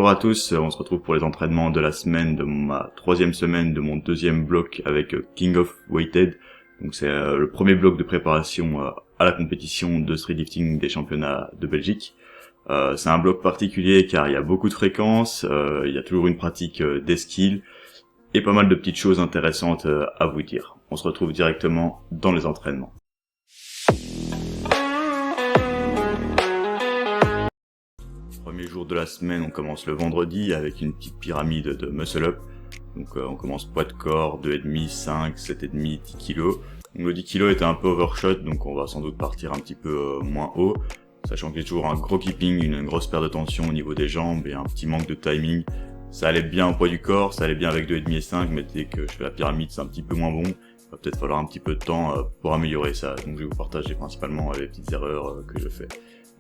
Bonjour à tous, on se retrouve pour les entraînements de la semaine de ma troisième semaine de mon deuxième bloc avec King of Weighted. Donc c'est le premier bloc de préparation à la compétition de street lifting des championnats de Belgique. C'est un bloc particulier car il y a beaucoup de fréquences, il y a toujours une pratique des skills et pas mal de petites choses intéressantes à vous dire. On se retrouve directement dans les entraînements. Premier jour de la semaine, on commence le vendredi avec une petite pyramide de muscle up. Donc on commence poids de corps, 2,5, 5, 7,5, 10 kg. Donc le 10 kg était un peu overshot, donc on va sans doute partir un petit peu moins haut. Sachant qu'il y a toujours un gros keeping, une grosse perte de tension au niveau des jambes et un petit manque de timing. Ça allait bien au poids du corps, ça allait bien avec 2,5 et 5, mais dès que je fais la pyramide c'est un petit peu moins bon. Il va peut-être falloir un petit peu de temps pour améliorer ça. Donc je vais vous partager principalement les petites erreurs que je fais.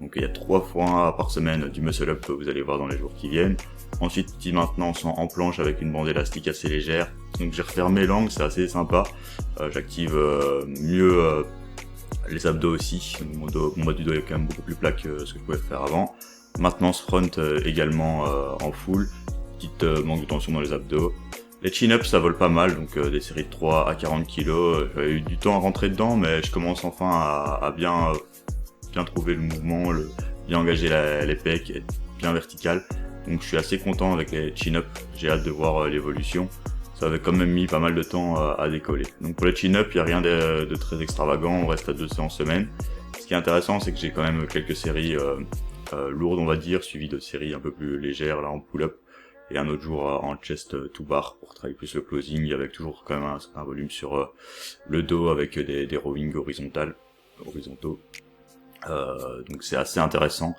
Donc il y a 3 fois par semaine du muscle up que vous allez voir dans les jours qui viennent. Ensuite, petit maintenance en planche avec une bande élastique assez légère. Donc j'ai refermé l'angle, c'est assez sympa. J'active mieux les abdos aussi. Mon bas du dos est quand même beaucoup plus plat que ce que je pouvais faire avant. Maintenance front également en full. Petite manque de tension dans les abdos. Les chin-ups ça vole pas mal, donc des séries de 3 à 40 kg. J'avais eu du temps à rentrer dedans, mais je commence enfin à bien trouver le mouvement, bien engager les pecs, être bien vertical. Donc je suis assez content avec les chin-up, j'ai hâte de voir l'évolution. Ça avait quand même mis pas mal de temps à décoller. Donc pour les chin-up, il n'y a rien de très extravagant, on reste à 2 séances semaine. Ce qui est intéressant, c'est que j'ai quand même quelques séries lourdes, on va dire, suivies de séries un peu plus légères là en pull-up. Et un autre jour en chest to bar pour travailler plus le closing, avec toujours quand même un certain volume sur le dos avec des rowing horizontaux. Donc c'est assez intéressant.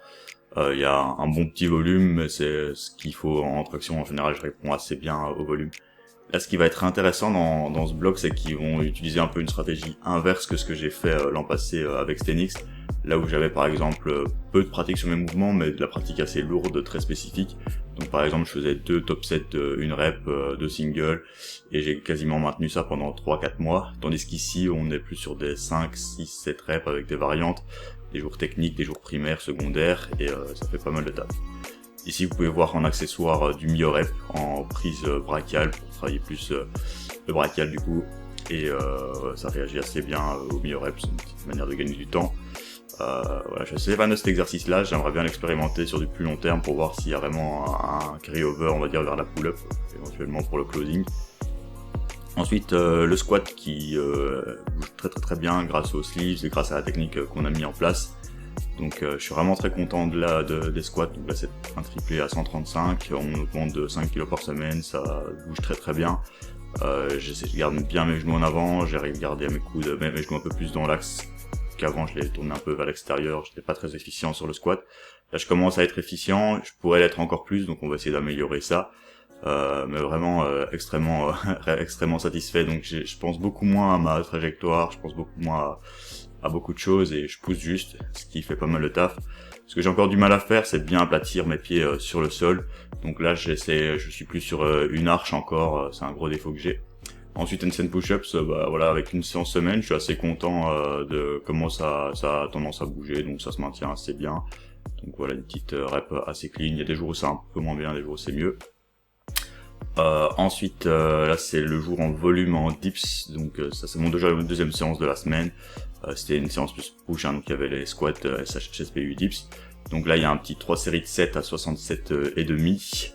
Il y a un bon petit volume, mais c'est ce qu'il faut en traction. En général, je réponds assez bien au volume. Là, ce qui va être intéressant dans ce bloc, c'est qu'ils vont utiliser un peu une stratégie inverse que ce que j'ai fait l'an passé avec Stenix. Là où j'avais par exemple peu de pratique sur mes mouvements, mais de la pratique assez lourde, très spécifique. Donc par exemple, je faisais 2 top sets, 1 rep, 2 singles, et j'ai quasiment maintenu ça pendant 3-4 mois. Tandis qu'ici, on est plus sur des 5, 6, 7 reps avec des variantes, des jours techniques, des jours primaires, secondaires, et ça fait pas mal de taf. Ici, vous pouvez voir en accessoire du myo-rep, en prise brachiale, pour travailler plus le brachial du coup, et ça réagit assez bien au myo-rep, c'est une petite manière de gagner du temps. Voilà, je suis assez fan de cet exercice-là, j'aimerais bien l'expérimenter sur du plus long terme pour voir s'il y a vraiment un carry-over, on va dire, vers la pull-up, éventuellement pour le closing. Ensuite, le squat qui bouge très bien grâce aux sleeves et grâce à la technique qu'on a mis en place. Donc je suis vraiment très content des squats. Donc là c'est un triplé à 135, on augmente de 5 kg par semaine, ça bouge très bien. Je garde bien mes genoux en avant, j'arrive à garder mes coudes, mes genoux un peu plus dans l'axe qu'avant, je les tournais un peu vers l'extérieur, j'étais pas très efficient sur le squat. Là je commence à être efficient, je pourrais l'être encore plus, donc on va essayer d'améliorer ça. Mais vraiment extrêmement satisfait. Donc je pense beaucoup moins à ma trajectoire, je pense beaucoup moins à beaucoup de choses et je pousse juste, ce qui fait pas mal de taf. Ce que j'ai encore du mal à faire, c'est de bien aplatir mes pieds sur le sol. Donc là je suis plus sur une arche encore, c'est un gros défaut que j'ai. Ensuite handstand push-ups, voilà, avec une séance semaine, je suis assez content de comment ça a tendance à bouger, donc ça se maintient assez bien. Donc voilà, une petite rep assez clean. Il y a des jours où c'est un peu moins bien, des jours où c'est mieux. Ensuite, là c'est le jour en volume en dips, donc ça c'est mon deuxième séance de la semaine. C'était une séance plus push, donc il y avait les squats, SHSPU dips. Donc là il y a un petit 3 séries de 7 à 67 et demi.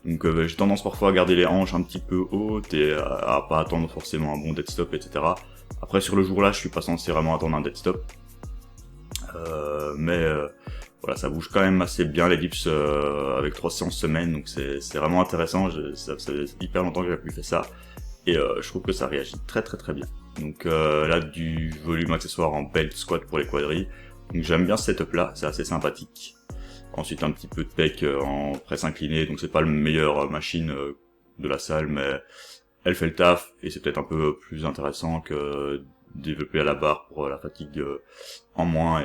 Donc j'ai tendance parfois à garder les hanches un petit peu hautes et à pas attendre forcément un bon dead stop, etc. Après sur le jour là je suis pas censé vraiment attendre un dead stop. Mais voilà, ça bouge quand même assez bien les dips avec 3 séances semaine, donc c'est vraiment intéressant. Ça fait hyper longtemps que j'ai plus fait ça et je trouve que ça réagit très bien. Donc là du volume accessoire en belt squat pour les quadris. Donc j'aime bien ce setup là, c'est assez sympathique. Ensuite un petit peu de pec en presse inclinée, donc c'est pas le meilleur machine de la salle, mais elle fait le taf et c'est peut-être un peu plus intéressant que développer à la barre pour la fatigue en moins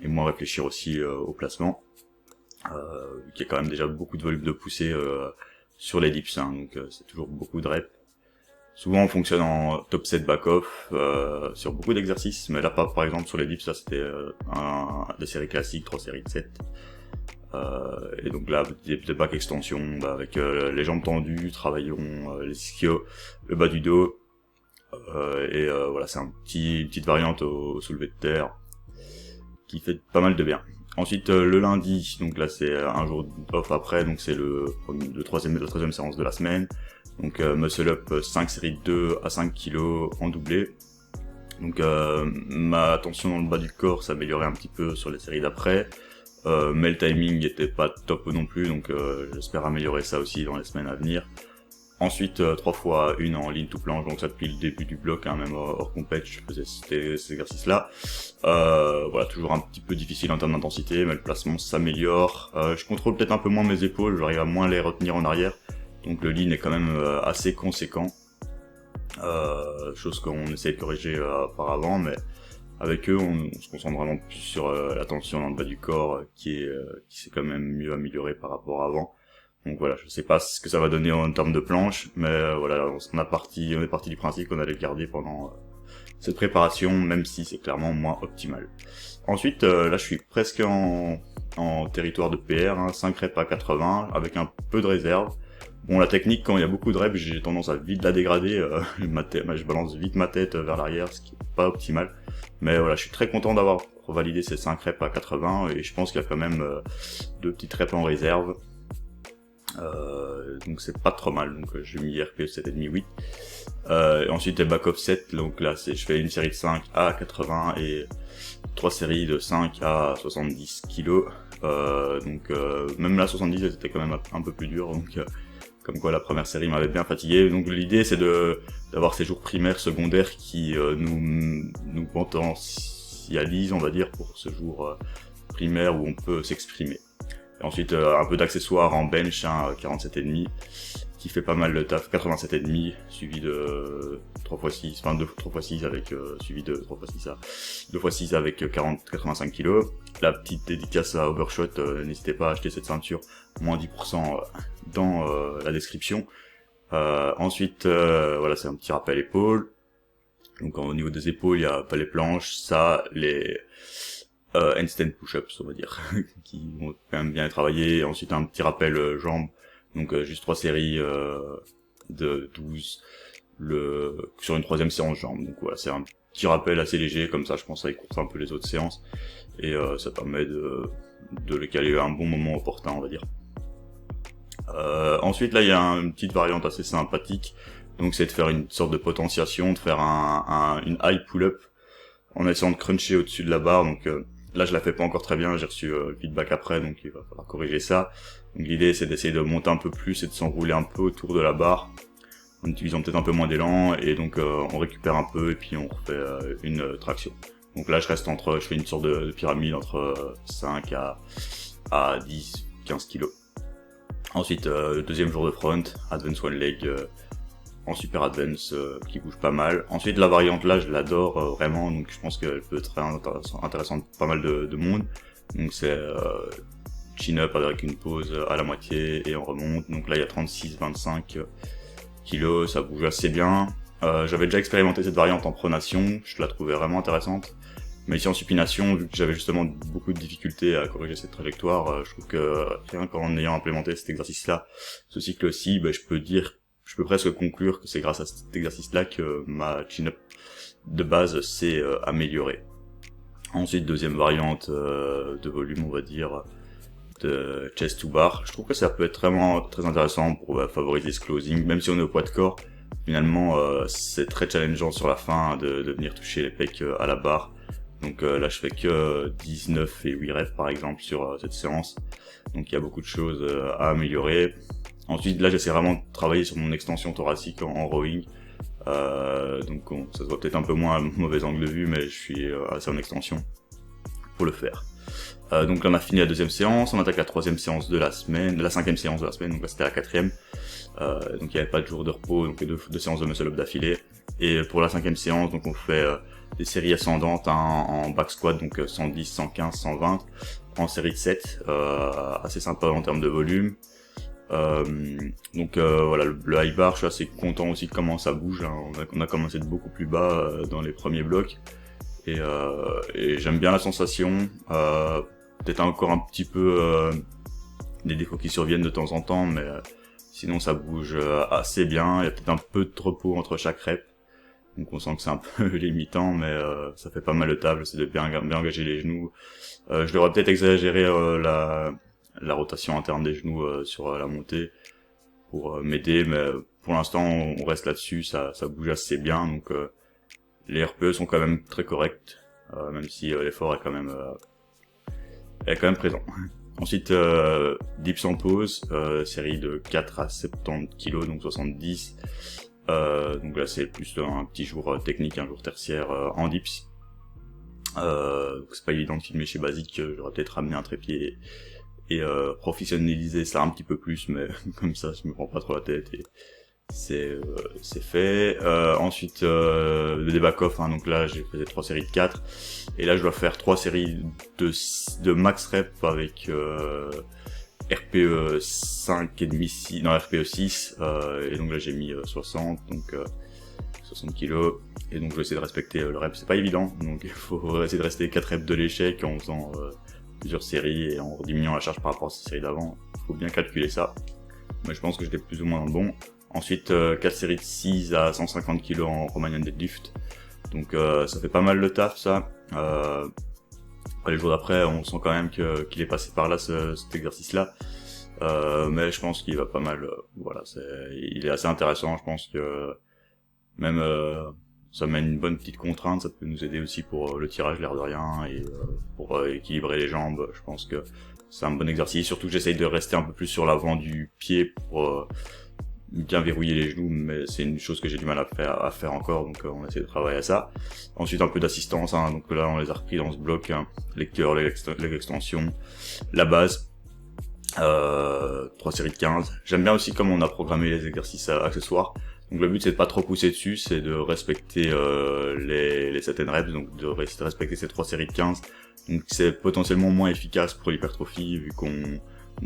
et moins réfléchir aussi au placement. Il y a quand même déjà beaucoup de volume de poussée sur les dips, donc c'est toujours beaucoup de reps. Souvent on fonctionne en top set back-off sur beaucoup d'exercices, mais là par exemple sur les dips, là c'était des séries classiques, 3 séries de 7. Et donc là, des back extension, avec les jambes tendues, travaillons les ischios, le bas du dos. Voilà, c'est une petite variante au soulevé de terre qui fait pas mal de bien. Ensuite, le lundi, donc là c'est un jour off après, donc c'est la troisième séance de la semaine. Donc muscle up 5 séries de 2 à 5 kg en doublé. Donc ma tension dans le bas du corps s'améliorait un petit peu sur les séries d'après. Mais le timing était pas top non plus, donc j'espère améliorer ça aussi dans les semaines à venir. Ensuite, 3 fois 1 en ligne tout planche, donc ça depuis le début du bloc, hein, même hors compète, je faisais ces exercices-là. Voilà, toujours un petit peu difficile en termes d'intensité, mais le placement s'améliore. Je contrôle peut-être un peu moins mes épaules, j'arrive à moins les retenir en arrière, donc le lean est quand même assez conséquent. Chose qu'on essayait de corriger auparavant, mais avec eux, on se concentre vraiment plus sur la tension dans le bas du corps, qui s'est quand même mieux améliorée par rapport à avant. Donc voilà, je sais pas ce que ça va donner en termes de planche, mais voilà, on est parti du principe qu'on allait le garder pendant cette préparation, même si c'est clairement moins optimal. Ensuite, là je suis presque en territoire de PR, hein, 5 reps à 80, avec un peu de réserve. Bon, la technique, quand il y a beaucoup de reps, j'ai tendance à vite la dégrader, je balance vite ma tête vers l'arrière, ce qui est pas optimal. Mais voilà, je suis très content d'avoir revalidé ces 5 reps à 80, et je pense qu'il y a quand même 2 petites reps en réserve. Donc c'est pas trop mal, donc j'ai mis RPE 7,5-8. Ensuite les back offset, donc là je fais une série de 5 à 80 et 3 séries de 5 à 70 kg. Donc même là 70 c'était quand même un peu plus dur, donc comme quoi la première série m'avait bien fatigué. Donc l'idée c'est d'avoir ces jours primaires, secondaires qui nous potentialisent, on va dire, pour ce jour primaire où on peut s'exprimer. Ensuite, un peu d'accessoires en bench, hein, 47,5, qui fait pas mal de taf, 87,5, suivi de 3x6, enfin 3x6 avec, suivi de 3x6 à 2x6 avec 85 kg. La petite dédicace à Overshot, n'hésitez pas à acheter cette ceinture, moins 10% dans la description. Ensuite, voilà, c'est un petit rappel épaule. Donc au niveau des épaules, il y a pas les planches, ça, les handstand push-ups, on va dire, qui vont quand même bien travailler. Ensuite un petit rappel jambes, donc juste 3 séries de 12 sur une troisième séance jambes. Donc voilà, c'est un petit rappel assez léger, comme ça je pense à écourter un peu les autres séances, et ça permet de les caler à un bon moment opportun, on va dire. Ensuite là il y a une petite variante assez sympathique, donc c'est de faire une sorte de potentiation, de faire une high pull-up en essayant de cruncher au-dessus de la barre. Donc là je la fais pas encore très bien, j'ai reçu le feedback après, donc il va falloir corriger ça. Donc l'idée c'est d'essayer de monter un peu plus et de s'enrouler un peu autour de la barre, en utilisant peut-être un peu moins d'élan, et donc on récupère un peu et puis on refait une traction. Donc là je fais une sorte de pyramide entre 5 à 10, 15 kg. Ensuite deuxième jour de front, advance one leg, en super advance, qui bouge pas mal. Ensuite la variante là je l'adore vraiment, donc je pense qu'elle peut être très intéressante pour pas mal de monde. Donc c'est chin up avec une pause à la moitié et on remonte. Donc là il y a 36-25 kg, ça bouge assez bien. J'avais déjà expérimenté cette variante en pronation, je la trouvais vraiment intéressante. Mais ici en supination, vu que j'avais justement beaucoup de difficultés à corriger cette trajectoire, je trouve que rien qu'en ayant implémenté cet exercice-là, ce cycle-ci, je peux presque conclure que c'est grâce à cet exercice-là que ma chin-up de base s'est améliorée. Ensuite, deuxième variante de volume, on va dire, de chest to bar. Je trouve que ça peut être vraiment très intéressant pour favoriser ce closing, même si on est au poids de corps. Finalement, c'est très challengeant sur la fin de venir toucher les pecs à la barre. Donc là, je fais que 19 et 8 reps par exemple sur cette séance. Donc il y a beaucoup de choses à améliorer. Ensuite, là, j'essaie vraiment de travailler sur mon extension thoracique en rowing. Donc ça se voit peut-être un peu moins à mauvais angle de vue, mais je suis assez en extension pour le faire. Donc là, on a fini la deuxième séance, on attaque la troisième séance de la semaine, la cinquième séance de la semaine, donc là c'était la quatrième. Donc il n'y avait pas de jour de repos, donc deux séances de muscle up d'affilée. Et pour la cinquième séance, donc on fait des séries ascendantes en back squat, donc 110, 115, 120, en série de 7, assez sympa en termes de volume. Voilà, le high bar, je suis assez content aussi de comment ça bouge, hein. On a commencé de beaucoup plus bas dans les premiers blocs, et j'aime bien la sensation, peut-être encore un petit peu des défauts qui surviennent de temps en temps, mais sinon ça bouge assez bien. Il y a peut-être un peu de repos entre chaque rep, donc on sent que c'est un peu limitant, mais ça fait pas mal de table, c'est de bien engager les genoux. Je devrais peut-être exagérer la rotation interne des genoux sur la montée pour m'aider, mais pour l'instant on reste là-dessus, ça bouge assez bien, donc les RPE sont quand même très corrects, même si l'effort est quand même présent. Ensuite, dips en pause, série de 4 à 70 kg, donc 70. Donc là c'est plus un petit jour technique, un jour tertiaire en dips. Donc c'est pas évident de filmer chez Basic, j'aurais peut-être ramené un trépied et professionnaliser ça un petit peu plus, mais comme ça je me prends pas trop la tête et c'est fait. Ensuite le déback-off, hein, donc là j'ai fait 3 séries de 4 et là je dois faire 3 séries de max rep avec RPE 5 et demi, RPE 6 et donc là j'ai mis 60, donc 60 kg, et donc je vais essayer de respecter le rep, c'est pas évident, donc il faut essayer de rester 4 reps de l'échec en faisant plusieurs séries et en diminuant la charge par rapport à ces séries d'avant. Il faut bien calculer ça, mais je pense que j'étais plus ou moins dans le bon. Ensuite 4 séries de 6 à 150 kg en Romanian deadlift, donc ça fait pas mal de taf ça. Les jours d'après on sent quand même qu'il est passé par là cet exercice là, mais je pense qu'il va pas mal, voilà, il est assez intéressant. Je pense que même ça met une bonne petite contrainte, ça peut nous aider aussi pour le tirage l'air de rien et pour équilibrer les jambes. Je pense que c'est un bon exercice, surtout que j'essaye de rester un peu plus sur l'avant du pied pour bien verrouiller les genoux, mais c'est une chose que j'ai du mal à faire encore, donc on essaie de travailler à ça. Ensuite un peu d'assistance, hein, donc là on les a repris dans ce bloc, hein, les curls, les extensions, la base, 3 séries de 15. J'aime bien aussi comme on a programmé les exercices accessoires. Donc le but c'est de pas trop pousser dessus, c'est de respecter les set and reps, donc de respecter ces 3 séries de 15. Donc c'est potentiellement moins efficace pour l'hypertrophie vu qu'on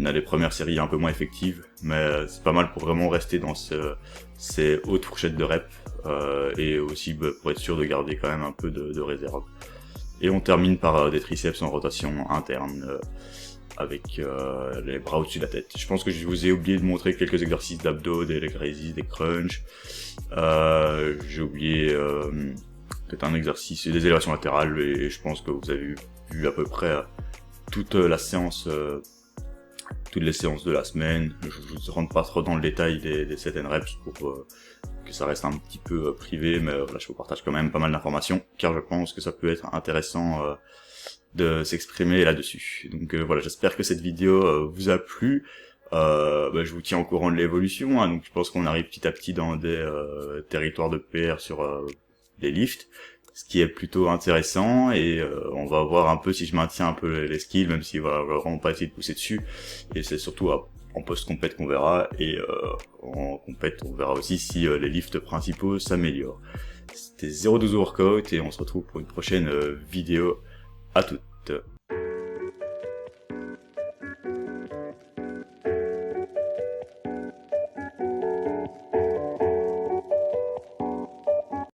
a les premières séries un peu moins effectives, mais c'est pas mal pour vraiment rester dans ces hautes fourchettes de reps et aussi pour être sûr de garder quand même un peu de réserve. Et on termine par des triceps en rotation interne avec les bras au-dessus de la tête. Je pense que je vous ai oublié de montrer quelques exercices d'abdos, des leg raises, des crunchs. J'ai oublié peut-être un exercice des élévations latérales, et je pense que vous avez vu à peu près toute la séance, toutes les séances de la semaine. Je ne rentre pas trop dans le détail des set and reps pour que ça reste un petit peu privé, mais voilà, je vous partage quand même pas mal d'informations, car je pense que ça peut être intéressant de s'exprimer là-dessus. Donc voilà, j'espère que cette vidéo vous a plu. Je vous tiens au courant de l'évolution, hein, donc je pense qu'on arrive petit à petit dans des territoires de PR sur les lifts, ce qui est plutôt intéressant, et on va voir un peu si je maintiens un peu les skills, même si voilà, on va vraiment pas essayer de pousser dessus, et c'est surtout en post-compète qu'on verra, et en compète on verra aussi si les lifts principaux s'améliorent. C'était 012 Workout, et on se retrouve pour une prochaine vidéo. À toutes.